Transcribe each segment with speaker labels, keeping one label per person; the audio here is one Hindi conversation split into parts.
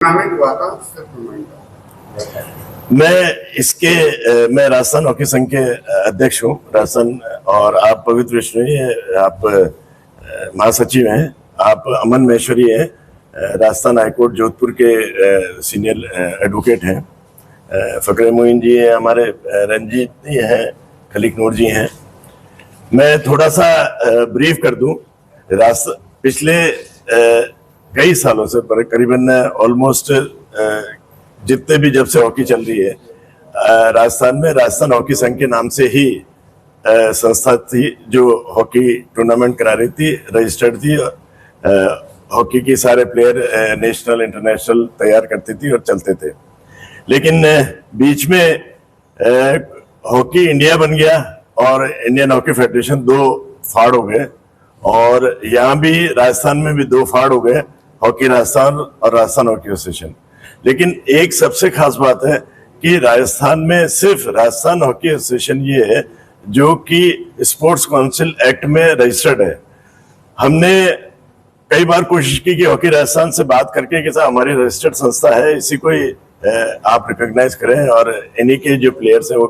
Speaker 1: टूर्नामेंट हुआ था उससे
Speaker 2: मैं राजस्थान हॉकी संघ के अध्यक्ष हूँ राजस्थान। और आप पवित्र विष्णु आप महासचिव हैं, आप अमन महेश्वरी हैं, राजस्थान हाईकोर्ट जोधपुर के सीनियर एडवोकेट हैं, फकरे मोइन जी हैं, हमारे रंजीत जी हैं, खलीक नूर जी हैं। मैं थोड़ा सा ब्रीफ कर दूं। पिछले कई सालों से करीबन ऑलमोस्ट जितने भी जब से हॉकी चल रही है राजस्थान में, राजस्थान हॉकी संघ के नाम से ही संस्था थी जो हॉकी टूर्नामेंट करा रही थी, रजिस्टर्ड थी। हॉकी के सारे प्लेयर नेशनल इंटरनेशनल तैयार करती थी और चलते थे। लेकिन बीच में हॉकी इंडिया बन गया और इंडियन हॉकी फेडरेशन दो फाड़ हो गए, और यहाँ भी राजस्थान में भी दो फाड़ हो गए, हॉकी राजस्थान और राजस्थान हॉकी एसोसिएशन। लेकिन एक सबसे खास बात है कि राजस्थान में सिर्फ राजस्थान हॉकी एसोसिएशन ये है जो कि स्पोर्ट्स काउंसिल एक्ट में रजिस्टर्ड है। हमने कई बार कोशिश की कि हॉकी राजस्थान से बात करके कि साहब हमारी रजिस्टर्ड संस्था है, इसी को ही आप रिकॉग्नाइज करें और इन्हीं के जो प्लेयर्स हैं वो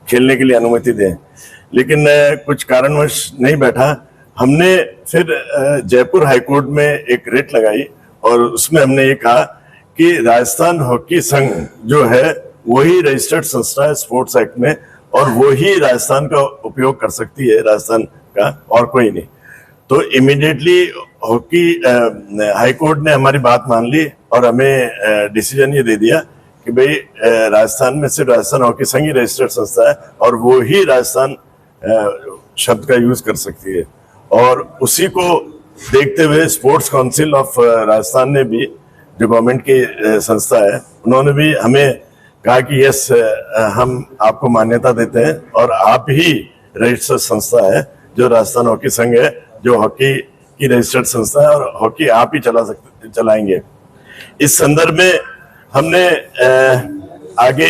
Speaker 2: खेलने के लिए अनुमति दें। लेकिन कुछ कारणवश नहीं बैठा। हमने फिर जयपुर हाईकोर्ट में एक रिट लगाई और उसमें हमने ये कहा कि राजस्थान हॉकी संघ जो है वही रजिस्टर्ड संस्था है स्पोर्ट्स एक्ट में, और वही राजस्थान का उपयोग कर सकती है, राजस्थान का, और कोई नहीं। तो इमीडिएटली हॉकी हाईकोर्ट ने हमारी बात मान ली और हमें डिसीजन ये दे दिया कि भाई राजस्थान में सिर्फ राजस्थान हॉकी संघ ही रजिस्टर्ड संस्था है और वो ही राजस्थान शब्द का यूज कर सकती है। और उसी को देखते हुए स्पोर्ट्स काउंसिल ऑफ राजस्थान ने भी, जो गवर्नमेंट की संस्था है, उन्होंने भी हमें कहा कि यस हम आपको मान्यता देते हैं और आप ही रजिस्टर्ड संस्था है जो राजस्थान हॉकी संघ है, जो हॉकी की रजिस्टर्ड संस्था है और हॉकी आप ही चलाएंगे। इस संदर्भ में हमने आगे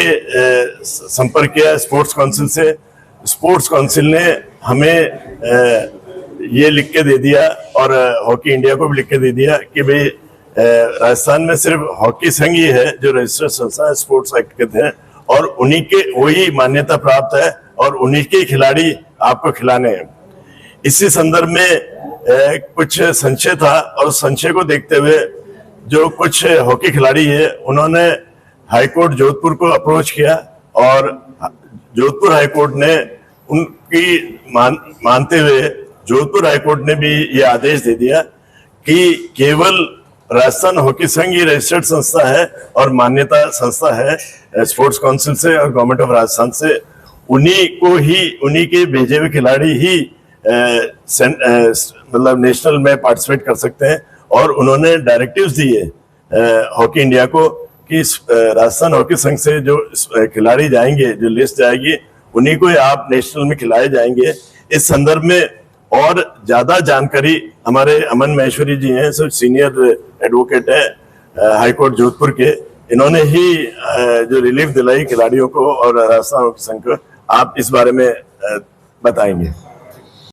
Speaker 2: संपर्क किया स्पोर्ट्स काउंसिल से। स्पोर्ट्स काउंसिल ने हमें ये लिख के दे दिया और हॉकी इंडिया को भी लिख के दे दिया कि भाई राजस्थान में सिर्फ हॉकी संघ ही है जो रजिस्टर्ड संस्था है स्पोर्ट्स एक्ट के तहत, और उन्हीं के वही मान्यता प्राप्त है और उन्हीं के खिलाड़ी आपको खिलाने हैं। इसी संदर्भ में कुछ संशय था और संशय को देखते हुए जो कुछ हॉकी खिलाड़ी है उन्होंने हाईकोर्ट जोधपुर को अप्रोच किया और जोधपुर हाईकोर्ट ने उनकी मानते हुए जोधपुर हाईकोर्ट ने भी ये आदेश दे दिया कि केवल राजस्थान हॉकी संघ ही रजिस्टर्ड संस्था है और मान्यता संस्था है स्पोर्ट्स काउंसिल से और गवर्नमेंट ऑफ राजस्थान से। उन्हीं को ही, उन्हीं के भेजे हुए खिलाड़ी ही मतलब नेशनल में पार्टिसिपेट कर सकते हैं। और उन्होंने डायरेक्टिव्स दिए हॉकी इंडिया को कि राजस्थान हॉकी संघ से जो खिलाड़ी जाएंगे, जो लिस्ट जाएगी, उन्हीं को आप नेशनल में खिलाए जाएंगे। इस संदर्भ में और ज्यादा जानकारी हमारे अमन महेश्वरी जी हैं, सब सीनियर एडवोकेट है हाईकोर्ट जोधपुर के, इन्होंने ही जो रिलीफ दिलाई खिलाड़ियों को और राजस्थान हॉकी संघ को, आप इस बारे में बताएंगे।